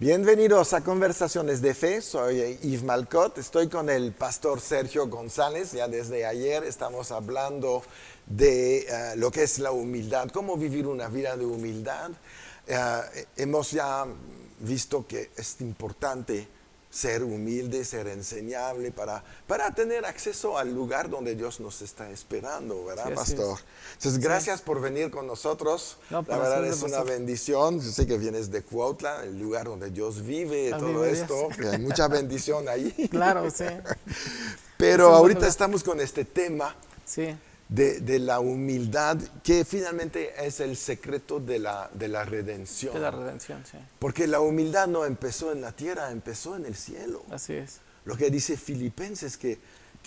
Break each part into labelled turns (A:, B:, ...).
A: Bienvenidos a Conversaciones de Fe, soy Yves Malcott, estoy con el pastor Sergio González, ya desde ayer estamos hablando de lo que es la humildad, cómo vivir una vida de humildad. Hemos ya visto que es importante ser humilde, ser enseñable para tener acceso al lugar donde Dios nos está esperando, ¿verdad,
B: Sí,
A: pastor? Entonces, gracias por venir con nosotros.
B: No,
A: La verdad es una bendición. Yo sé que vienes de Cuautla, el lugar donde Dios vive, todo esto. Hay mucha bendición ahí.
B: Claro, sí.
A: Pero ahorita estamos con este tema
B: sí.
A: de la humildad, que finalmente es el secreto de la redención.
B: De la redención, sí.
A: Porque la humildad no empezó en la tierra, empezó en el cielo.
B: Así es.
A: Lo que dice Filipenses, que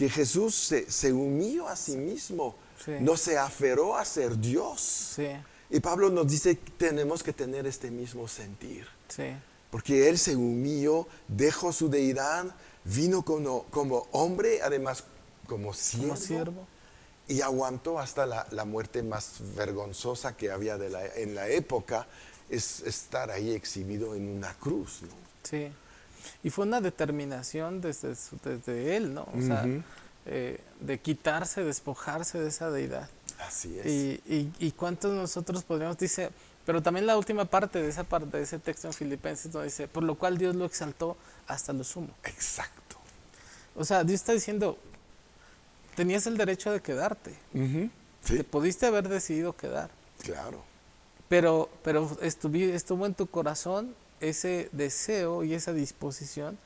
A: Jesús se humilló a sí mismo,
B: Sí.
A: no se aferró a ser Dios.
B: Sí,
A: Y Pablo nos dice que tenemos que tener este mismo sentir.
B: sí,
A: Porque Él se humilló, dejó su deidad, vino como hombre, además como siervo. Y aguantó hasta la muerte más vergonzosa que había en la época, es estar ahí exhibido en una cruz, ¿no?
B: sí. Y fue una determinación desde él, ¿no? O sea, de quitarse, despojarse de esa deidad.
A: Así es.
B: Y cuántos nosotros podríamos, dice, pero también la última parte de ese texto en Filipenses, donde dice, por lo cual Dios lo exaltó hasta lo sumo.
A: Exacto.
B: O sea, Dios está diciendo, tenías el derecho de quedarte.
A: Sí,
B: Te pudiste haber decidido quedar.
A: claro.
B: Pero estuvo en tu corazón ese deseo y esa disposición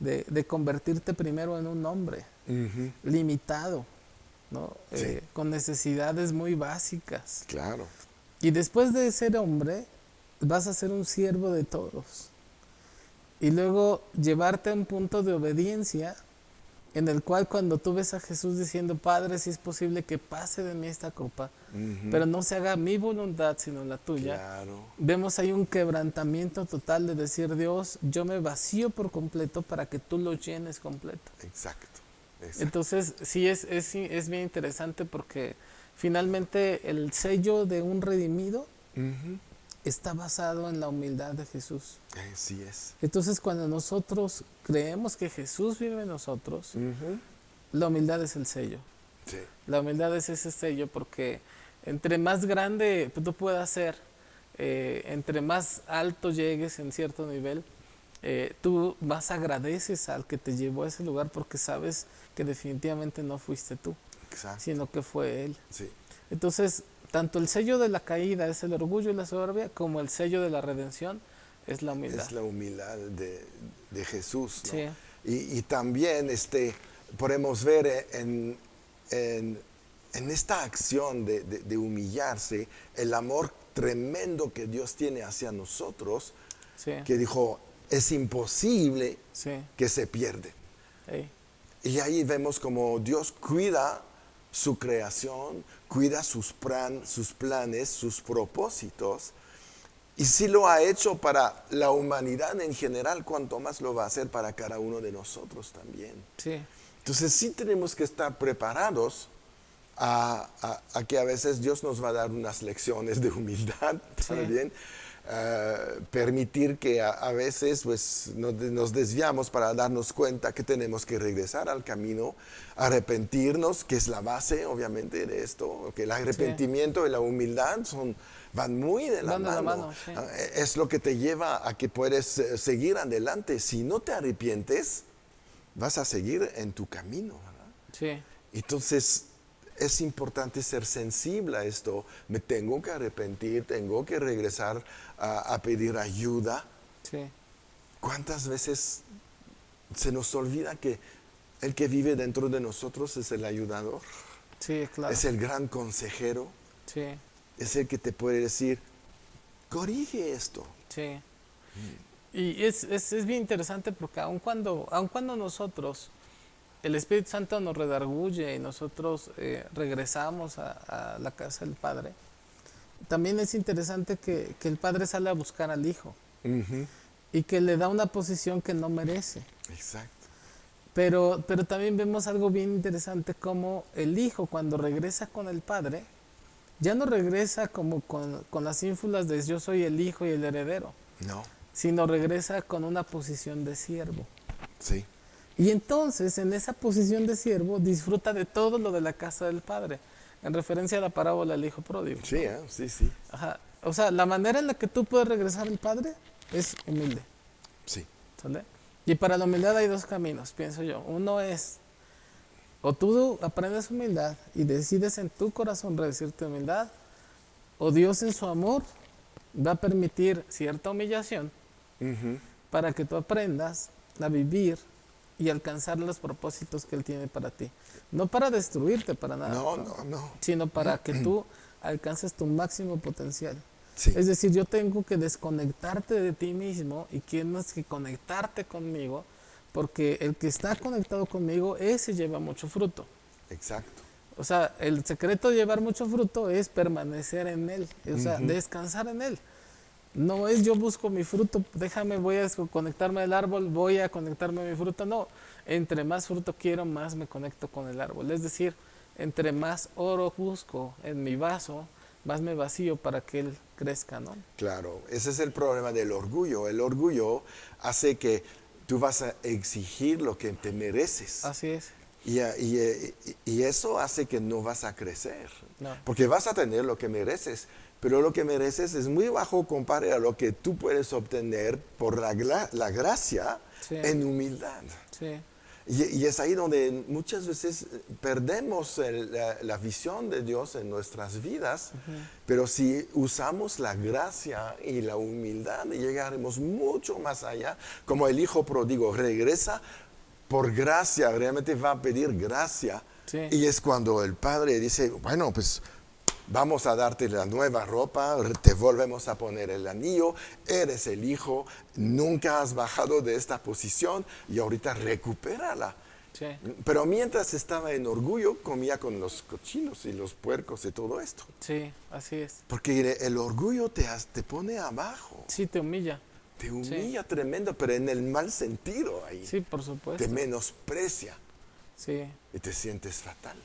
B: de convertirte primero en un hombre limitado, ¿no?
A: Sí.
B: Con necesidades muy básicas.
A: Claro.
B: Y después de ser hombre, vas a ser un siervo de todos. Y luego llevarte a un punto de obediencia en el cual cuando tú ves a Jesús diciendo, Padre, si es posible que pase de mí esta copa, pero no se haga mi voluntad sino la tuya.
A: Claro.
B: Vemos ahí un quebrantamiento total de decir, Dios, yo me vacío por completo para que tú lo llenes completo.
A: Exacto.
B: Entonces, sí es bien interesante porque finalmente el sello de un redimido está basado en la humildad de Jesús.
A: Así es.
B: Entonces, cuando nosotros creemos que Jesús vive en nosotros, la humildad es el sello.
A: Sí.
B: La humildad es ese sello porque entre más grande tú puedas ser, entre más alto llegues en cierto nivel, tú más agradeces al que te llevó a ese lugar porque sabes que definitivamente no fuiste tú,
A: Exacto.
B: sino que fue Él.
A: Sí.
B: Entonces, tanto el sello de la caída es el orgullo y la soberbia, como el sello de la redención es la humildad.
A: Es la humildad de Jesús, ¿no?
B: Sí.
A: Y también podemos ver en esta acción de humillarse el amor tremendo que Dios tiene hacia nosotros,
B: Sí.
A: que dijo, es imposible
B: Sí.
A: que se pierden.
B: Ey.
A: Y ahí vemos como Dios cuida su creación, cuida sus planes, sus propósitos. Y si lo ha hecho para la humanidad en general, cuanto más lo va a hacer para cada uno de nosotros también.
B: Sí.
A: Entonces sí tenemos que estar preparados a que a veces Dios nos va a dar unas lecciones de humildad también. Permitir que a veces pues, nos desviamos para darnos cuenta que tenemos que regresar al camino, arrepentirnos, que es la base obviamente de esto, que el arrepentimiento y la humildad van muy de la mano.
B: Sí.
A: Es lo que te lleva a que puedes seguir adelante. Si no te arrepientes, vas a seguir en tu camino, ¿verdad?
B: Sí.
A: Entonces es importante ser sensible a esto. Me tengo que arrepentir, tengo que regresar a pedir ayuda.
B: Sí.
A: ¿Cuántas veces se nos olvida que el que vive dentro de nosotros es el ayudador?
B: Sí, claro.
A: Es el gran consejero.
B: Sí.
A: Es el que te puede decir, corrige esto.
B: Sí. Y es bien interesante porque aun cuando nosotros, el Espíritu Santo nos redarguye y nosotros regresamos a la casa del Padre, también es interesante que el Padre sale a buscar al Hijo y que le da una posición que no merece.
A: Exacto.
B: Pero también vemos algo bien interesante, como el Hijo cuando regresa con el Padre, ya no regresa como con las ínfulas de yo soy el Hijo y el heredero,
A: No.
B: sino regresa con una posición de siervo.
A: Sí.
B: Y entonces, en esa posición de siervo, disfruta de todo lo de la casa del Padre, en referencia a la parábola del hijo pródigo.
A: Sí, sí, sí.
B: Ajá. O sea, la manera en la que tú puedes regresar al Padre es humilde.
A: Sí.
B: ¿Sale? Y para la humildad hay dos caminos, pienso yo. Uno es, o tú aprendes humildad y decides en tu corazón recibirte humildad, o Dios en su amor va a permitir cierta humillación para que tú aprendas a vivir y alcanzar los propósitos que Él tiene para ti. No para destruirte para nada,
A: No.
B: sino para que tú alcances tu máximo potencial.
A: Sí.
B: Es decir, yo tengo que desconectarte de ti mismo y tienes que conectarte conmigo, porque el que está conectado conmigo, ese lleva mucho fruto.
A: Exacto.
B: O sea, el secreto de llevar mucho fruto es permanecer en Él, o sea, descansar en Él. No es yo busco mi fruto, voy a conectarme al árbol, voy a conectarme a mi fruto. No, entre más fruto quiero, más me conecto con el árbol. Es decir, entre más oro busco en mi vaso, más me vacío para que él crezca, ¿no?
A: Claro, ese es el problema del orgullo. El orgullo hace que tú vas a exigir lo que te mereces.
B: Así es.
A: Y eso hace que no vas a crecer.
B: No.
A: Porque vas a tener lo que mereces, pero lo que mereces es muy bajo comparado a lo que tú puedes obtener por la gracia en humildad.
B: Sí.
A: Y es ahí donde muchas veces perdemos la visión de Dios en nuestras vidas, pero si usamos la gracia y la humildad, llegaremos mucho más allá. Como el hijo pródigo regresa por gracia, realmente va a pedir gracia.
B: Sí.
A: Y es cuando el padre dice, bueno, pues vamos a darte la nueva ropa, te volvemos a poner el anillo, eres el hijo, nunca has bajado de esta posición y ahorita recupérala.
B: Sí.
A: Pero mientras estaba en orgullo, comía con los cochinos y los puercos y todo esto.
B: Sí, así es.
A: Porque el orgullo te pone abajo.
B: Sí, te humilla.
A: Te humilla tremendo, pero en el mal sentido ahí.
B: Sí, por supuesto.
A: Te menosprecia
B: Sí.
A: y te sientes fatal.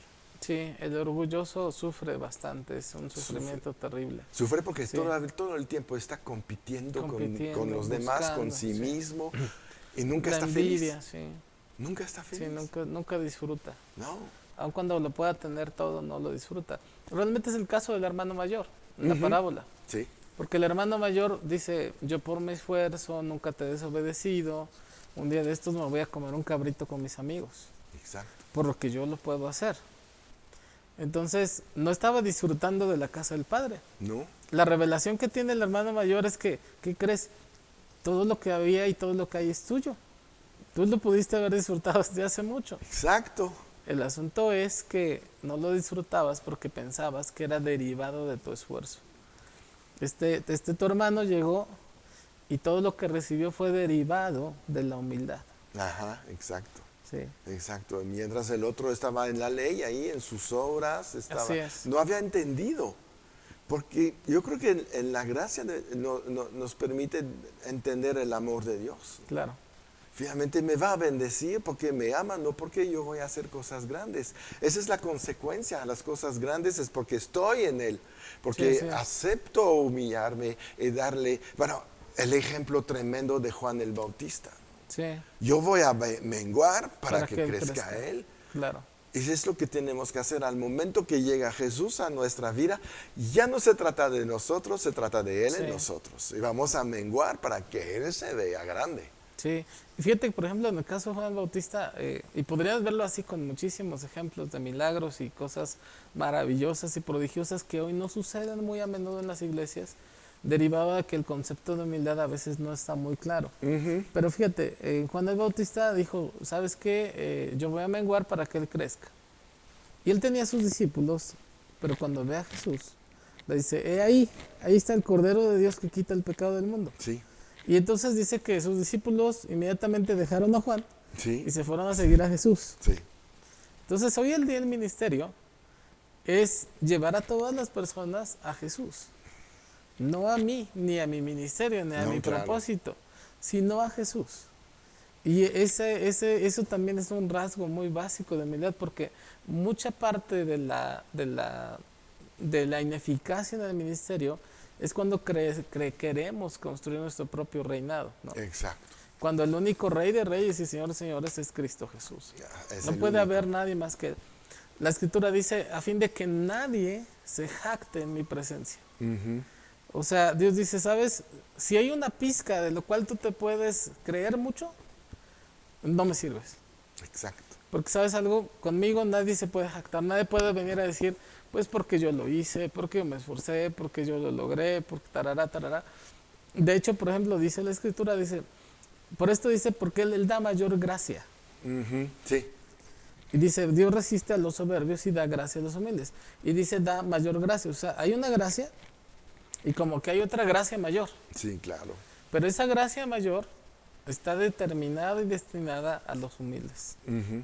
B: Sí, el orgulloso sufre bastante, es un sufrimiento terrible.
A: Sufre porque
B: Sí.
A: todo el tiempo está compitiendo con los
B: buscando,
A: demás, con sí mismo, y nunca
B: La
A: está
B: envidia,
A: feliz.
B: sí.
A: Nunca está feliz.
B: Sí, nunca disfruta.
A: No.
B: Aun cuando lo pueda tener todo, no lo disfruta. Realmente es el caso del hermano mayor, en la parábola.
A: Sí.
B: Porque el hermano mayor dice, yo por mi esfuerzo nunca te he desobedecido, un día de estos me voy a comer un cabrito con mis amigos,
A: Exacto.
B: por lo que yo lo puedo hacer. Entonces, no estaba disfrutando de la casa del padre.
A: No.
B: La revelación que tiene el hermano mayor es que, ¿qué crees? Todo lo que había y todo lo que hay es tuyo. Tú lo pudiste haber disfrutado desde hace mucho.
A: Exacto.
B: El asunto es que no lo disfrutabas porque pensabas que era derivado de tu esfuerzo. Tu hermano llegó y todo lo que recibió fue derivado de la humildad.
A: Ajá, exacto.
B: Sí.
A: Exacto. Mientras el otro estaba en la ley, ahí en sus obras,
B: Así es.
A: no había entendido. Porque yo creo que en la gracia nos permite entender el amor de Dios.
B: Claro.
A: Finalmente me va a bendecir porque me ama, no porque yo voy a hacer cosas grandes. Esa es la consecuencia. Las cosas grandes es porque estoy en Él, porque
B: Sí.
A: acepto humillarme y darle, bueno, el ejemplo tremendo de Juan el Bautista.
B: Sí.
A: Yo voy a menguar para que
B: Él
A: crezca Él.
B: Claro.
A: Y es lo que tenemos que hacer al momento que llega Jesús a nuestra vida. Ya no se trata de nosotros, se trata de Él en nosotros. Y vamos a menguar para que Él se vea grande.
B: Sí, y fíjate que por ejemplo en el caso de Juan el Bautista, y podrías verlo así con muchísimos ejemplos de milagros y cosas maravillosas y prodigiosas que hoy no suceden muy a menudo en las iglesias, derivado de que el concepto de humildad a veces no está muy claro. Pero fíjate, Juan el Bautista dijo, ¿sabes qué? Yo voy a menguar para que él crezca. Y él tenía a sus discípulos, pero cuando ve a Jesús, le dice, ahí está el Cordero de Dios que quita el pecado del mundo.
A: Sí.
B: Y entonces dice que sus discípulos inmediatamente dejaron a Juan
A: Sí.
B: y se fueron a seguir a Jesús.
A: Sí.
B: Entonces hoy el día del ministerio es llevar a todas las personas a Jesús. No a mí, ni a mi ministerio, ni a mi propósito, sino a Jesús. Y eso también es un rasgo muy básico de humildad, porque mucha parte de la ineficacia en el ministerio es cuando queremos construir nuestro propio reinado, ¿no?
A: Exacto.
B: Cuando el único Rey de Reyes y Señor de Señores es Cristo Jesús.
A: Es
B: No
A: el
B: puede
A: único.
B: haber nadie más que Él. La Escritura dice, a fin de que nadie se jacte en mi presencia.
A: Ujú.
B: O sea, Dios dice, ¿sabes? Si hay una pizca de lo cual tú te puedes creer mucho, no me sirves.
A: Exacto.
B: Porque, ¿sabes algo? Conmigo nadie se puede jactar, nadie puede venir a decir, pues porque yo lo hice, porque yo me esforcé, porque yo lo logré, porque tarará, tarará. De hecho, por ejemplo, dice la Escritura, dice, por esto dice, porque él da mayor gracia.
A: Ujú. Sí.
B: Y dice, Dios resiste a los soberbios y da gracia a los humildes. Y dice, da mayor gracia. O sea, hay una gracia y como que hay otra gracia mayor.
A: Sí, claro.
B: Pero esa gracia mayor está determinada y destinada a los humildes.
A: Ujú.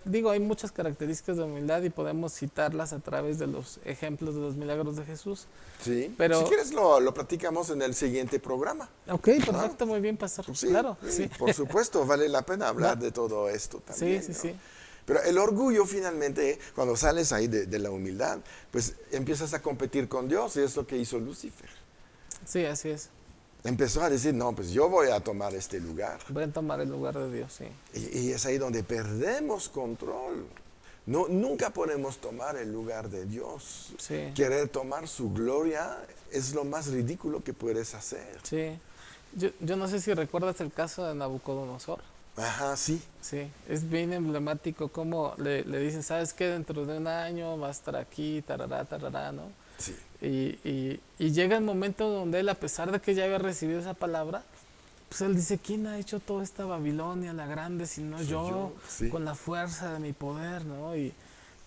B: Digo, hay muchas características de humildad y podemos citarlas a través de los ejemplos de los milagros de Jesús.
A: Sí.
B: Pero-
A: Si quieres lo platicamos en el siguiente programa.
B: Ok, perfecto, muy bien, pastor.
A: Pues sí,
B: Claro,
A: sí,
B: sí.
A: por supuesto, vale la pena hablar
B: Va.
A: de todo esto
B: Sí,
A: también.
B: sí,
A: ¿no?
B: sí.
A: Pero el orgullo finalmente, cuando sales ahí de la humildad, pues empiezas a competir con Dios y es lo que hizo Lucifer.
B: Sí, así es.
A: Empezó a decir, no, pues yo voy a tomar este lugar.
B: Voy a tomar el lugar de Dios, sí.
A: Y es ahí donde perdemos control. No, nunca podemos tomar el lugar de Dios.
B: Sí.
A: Querer tomar su gloria es lo más ridículo que puedes hacer.
B: Sí. Yo no sé si recuerdas el caso de Nabucodonosor.
A: Ajá, sí.
B: Sí, es bien emblemático como le dicen, ¿sabes qué? Dentro de un año va a estar aquí, tarará, tarará, ¿no?
A: Sí.
B: Y llega el momento donde él, a pesar de que ya había recibido esa palabra, pues él dice, ¿quién ha hecho toda esta Babilonia, la grande, si no
A: Soy
B: yo,
A: yo, sí.
B: con la fuerza de mi poder, ¿no? Y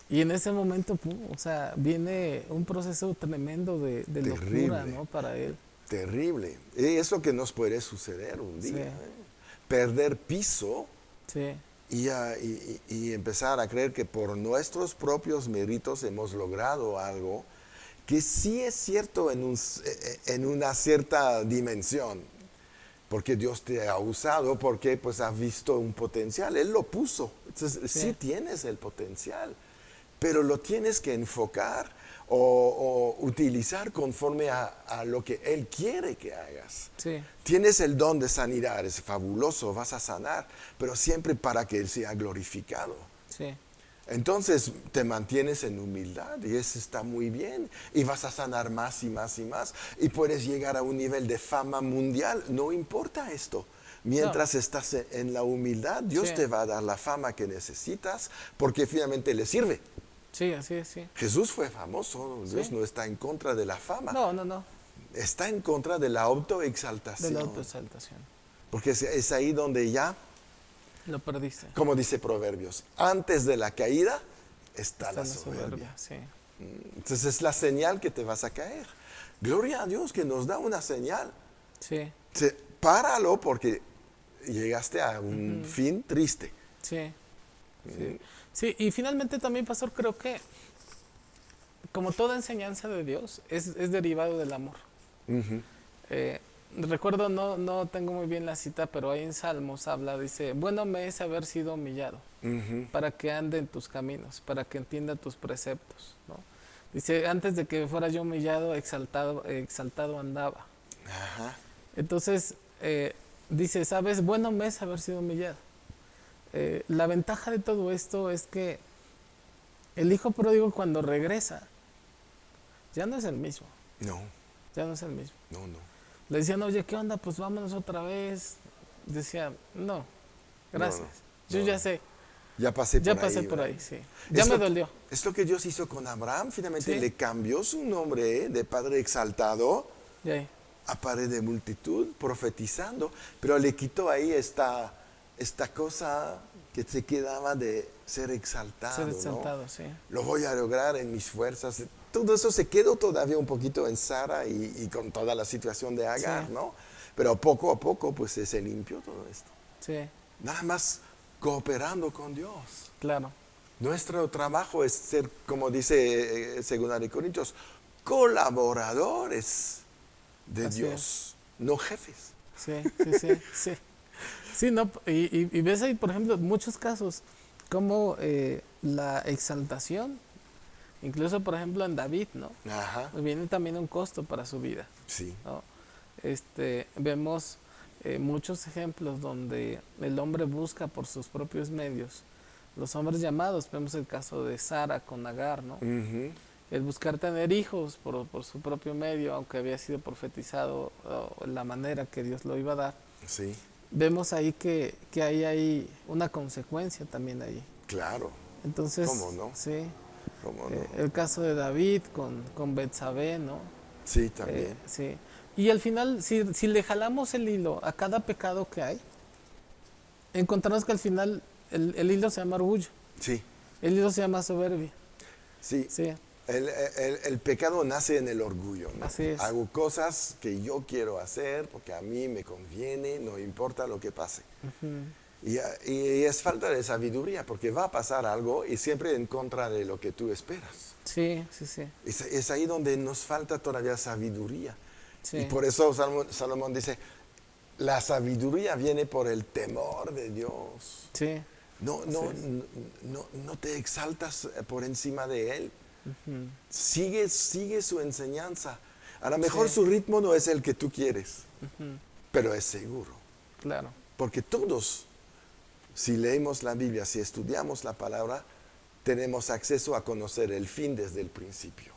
B: en ese momento, pum, o sea, viene un proceso tremendo de locura,
A: Terrible.
B: ¿no? Para él.
A: Terrible. Y es lo que nos puede suceder un día.
B: Sí.
A: Perder piso
B: Sí,
A: y empezar a creer que por nuestros propios méritos hemos logrado algo que sí es cierto en una cierta dimensión, porque Dios te ha usado, porque pues ha visto un potencial, Él lo puso. Entonces sí tienes el potencial, pero lo tienes que enfocar o utilizar conforme a lo que Él quiere que hagas.
B: sí,
A: Tienes el don de sanidad, es fabuloso, vas a sanar, pero siempre para que Él sea glorificado.
B: sí,
A: Entonces te mantienes en humildad y eso está muy bien y vas a sanar más y más y más y puedes llegar a un nivel de fama mundial, no importa esto. Mientras estás en la humildad, Dios
B: Sí.
A: te va a dar la fama que necesitas porque finalmente le sirve.
B: sí, así es, sí.
A: Jesús fue famoso, Dios no está en contra de la fama,
B: No, no, no,
A: está en contra de la
B: de
A: autoexaltación.
B: la autoexaltación.
A: Porque es ahí donde ya,
B: Lo perdiste.
A: como dice Proverbios, antes de la caída está
B: Está
A: la
B: la
A: soberbia.
B: sí.
A: Entonces es la señal que te vas a caer. Gloria a Dios que nos da una señal.
B: Sí,
A: Páralo porque llegaste a un fin triste.
B: sí, sí. Sí, y finalmente también, pastor, creo que como toda enseñanza de Dios es derivado del amor.
A: Ujú.
B: Recuerdo, no tengo muy bien la cita, pero ahí en Salmos habla, dice, bueno me es haber sido humillado,
A: Ujú.
B: para que ande en tus caminos, para que entienda tus preceptos, ¿no? Dice, antes de que fuera yo humillado, exaltado andaba.
A: Ajá.
B: Entonces, dice, ¿sabes? Bueno me es haber sido humillado. La ventaja de todo esto es que el hijo pródigo cuando regresa, ya no es el mismo,
A: No,
B: ya no es el mismo.
A: no, no.
B: Le decían, oye, ¿qué onda? Pues vámonos otra vez. Decía, no, gracias.
A: No,
B: Yo
A: no.
B: ya sé,
A: Ya pasé
B: ya
A: por
B: pasé
A: ahí.
B: por
A: ¿verdad?
B: ahí, sí. Ya me dolió.
A: Es lo que Dios hizo con Abraham. Finalmente
B: Sí.
A: le cambió su nombre de padre exaltado
B: Ya ahí.
A: a padre de multitud, profetizando, pero le quitó ahí esta cosa que se quedaba de ser exaltado.
B: Ser
A: ¿no?
B: exaltado, sí.
A: Lo voy a lograr en mis fuerzas. Todo eso se quedó todavía un poquito en Sara y con toda la situación de Agar,
B: Sí.
A: ¿no? Pero poco a poco pues se limpió todo esto.
B: Sí,
A: Nada más cooperando con Dios.
B: claro.
A: Nuestro trabajo es ser, como dice 2 de Corintios, colaboradores de
B: Así
A: Dios, no jefes.
B: Sí, sí, sí, sí. Sí, no, y ves ahí, por ejemplo, muchos casos como la exaltación Incluso, por ejemplo, en David, ¿no?
A: Ajá.
B: Viene también un costo para su vida,
A: Sí.
B: ¿no? Vemos muchos ejemplos donde el hombre busca por sus propios medios. Los hombres llamados, vemos el caso de Sara con Agar, ¿no?
A: Ujú.
B: El buscar tener hijos por su propio medio, aunque había sido profetizado la manera que Dios lo iba a dar.
A: Sí,
B: Vemos ahí que hay una consecuencia también ahí.
A: claro.
B: Entonces,
A: ¿Cómo no?
B: sí,
A: ¿Cómo no?
B: el caso de David con Betsabé, ¿no?
A: Sí, también.
B: Sí. Y al final, si le jalamos el hilo a cada pecado que hay, encontramos que al final el hilo se llama orgullo,
A: Sí,
B: el hilo se llama soberbia.
A: sí.
B: Sí,
A: El pecado nace en el orgullo, ¿no?
B: Así es.
A: Hago cosas que yo quiero hacer porque a mí me conviene, no importa lo que pase. Y es falta de sabiduría porque va a pasar algo y siempre en contra de lo que tú esperas.
B: sí.
A: Es ahí donde nos falta todavía sabiduría.
B: Sí.
A: Y por eso Salomón dice, la sabiduría viene por el temor de Dios.
B: Sí.
A: No te exaltas por encima de Él. Sigue su enseñanza. A lo mejor
B: Sí.
A: su ritmo no es el que tú quieres, pero es seguro.
B: Claro.
A: Porque todos, si leemos la Biblia, si estudiamos la palabra, tenemos acceso a conocer el fin desde el principio.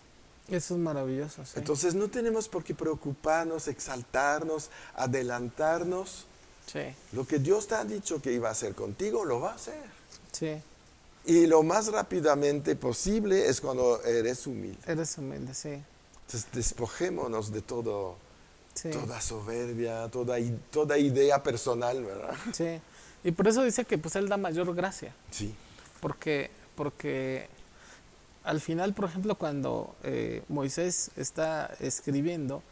B: Eso es maravilloso. Sí.
A: Entonces no tenemos por qué preocuparnos, exaltarnos, adelantarnos.
B: Sí.
A: Lo que Dios te ha dicho que iba a hacer contigo, lo va a hacer.
B: Sí.
A: Y lo más rápidamente posible es cuando eres humilde.
B: Eres humilde, sí.
A: Entonces despojémonos de todo,
B: Sí.
A: toda soberbia, toda idea personal, ¿verdad?
B: Sí. Y por eso dice que pues Él da mayor gracia.
A: Sí.
B: Porque al final, por ejemplo, cuando Moisés está escribiendo,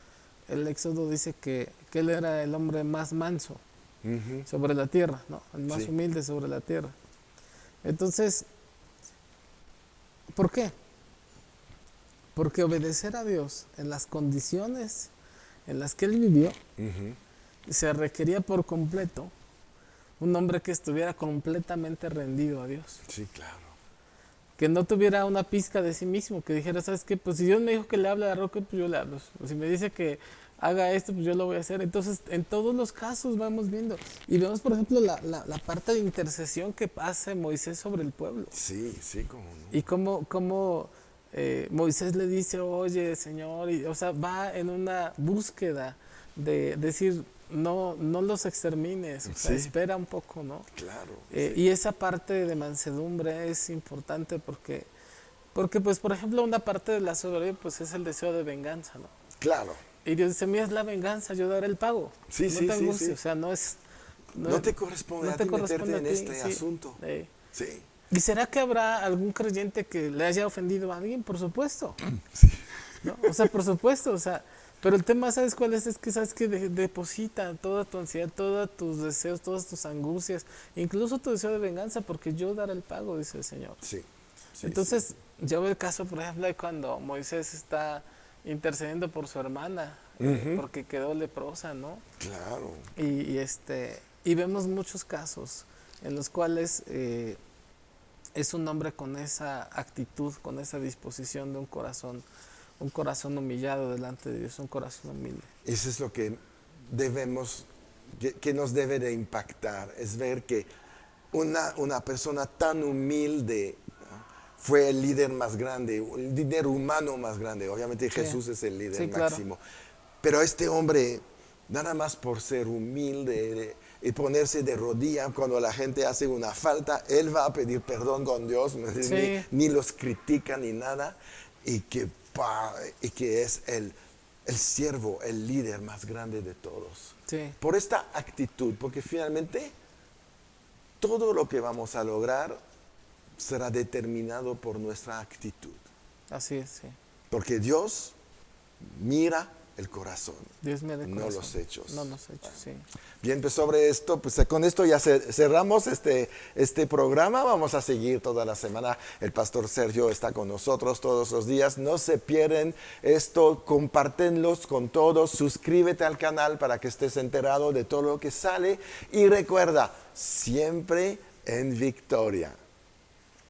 B: el Éxodo dice que Él era el hombre más manso
A: Ujú.
B: sobre la tierra, ¿no? El más
A: Sí.
B: humilde sobre la tierra. Entonces, ¿por qué? Porque obedecer a Dios en las condiciones en las que Él vivió,
A: Ujú.
B: se requería por completo un hombre que estuviera completamente rendido a Dios.
A: Sí, claro.
B: Que no tuviera una pizca de sí mismo, que dijera, ¿sabes qué? Pues si Dios me dijo que le hable a la roca, pues yo le hablo. O si me dice que haga esto, pues yo lo voy a hacer. Entonces, en todos los casos vamos viendo. Y vemos, por ejemplo, la parte de intercesión que hace Moisés sobre el pueblo.
A: Sí, sí, cómo no.
B: Y cómo Moisés le dice, oye, Señor, y, o sea, va en una búsqueda de decir, no los extermines, o sea,
A: Sí.
B: espera un poco, ¿no?
A: Claro.
B: Sí. Y esa parte de mansedumbre es importante porque, pues, por ejemplo, una parte de la soberbia, pues, es el deseo de venganza, ¿no?
A: Claro.
B: Y Dios dice, mía es la venganza, yo daré el pago.
A: Sí,
B: no
A: sí,
B: te
A: sí,
B: angusties,
A: sí.
B: o sea,
A: No te corresponde a ti meterte en este asunto. Sí.
B: ¿Y será que habrá algún creyente que le haya ofendido a alguien? Por supuesto.
A: Sí.
B: ¿No? O sea, por supuesto, o sea, pero el tema, ¿sabes cuál es? Es que sabes que deposita toda tu ansiedad, todos tus deseos, todas tus angustias, incluso tu deseo de venganza, porque yo daré el pago, dice el Señor.
A: Sí. Sí,
B: Entonces, yo veo el caso, por ejemplo, de cuando Moisés está intercediendo por su hermana,
A: Ujú.
B: porque quedó leprosa, ¿no?
A: Claro.
B: Y vemos muchos casos en los cuales es un hombre con esa actitud, con esa disposición de un corazón humillado delante de Dios, un corazón humilde.
A: Eso es lo que debemos, que nos debe de impactar, es ver que una persona tan humilde, ¿no?, fue el líder más grande, el líder humano más grande. Obviamente
B: Sí.
A: Jesús es el líder
B: Sí, claro.
A: máximo. Pero este hombre, nada más por ser humilde y ponerse de rodilla cuando la gente hace una falta, él va a pedir perdón con Dios,
B: Sí.
A: ni los critica ni nada, y que es el siervo, el líder más grande de todos.
B: Sí,
A: Por esta actitud, porque finalmente todo lo que vamos a lograr será determinado por nuestra actitud.
B: así es, sí.
A: Porque Dios mira el corazón,
B: Dios me dé
A: no
B: corazón.
A: los hechos.
B: No los hechos, sí.
A: Bien, pues sobre esto, pues con esto ya cerramos este programa. Vamos a seguir toda la semana. El pastor Sergio está con nosotros todos los días. No se pierden esto, compártenlos con todos. Suscríbete al canal para que estés enterado de todo lo que sale. Y recuerda, siempre en victoria.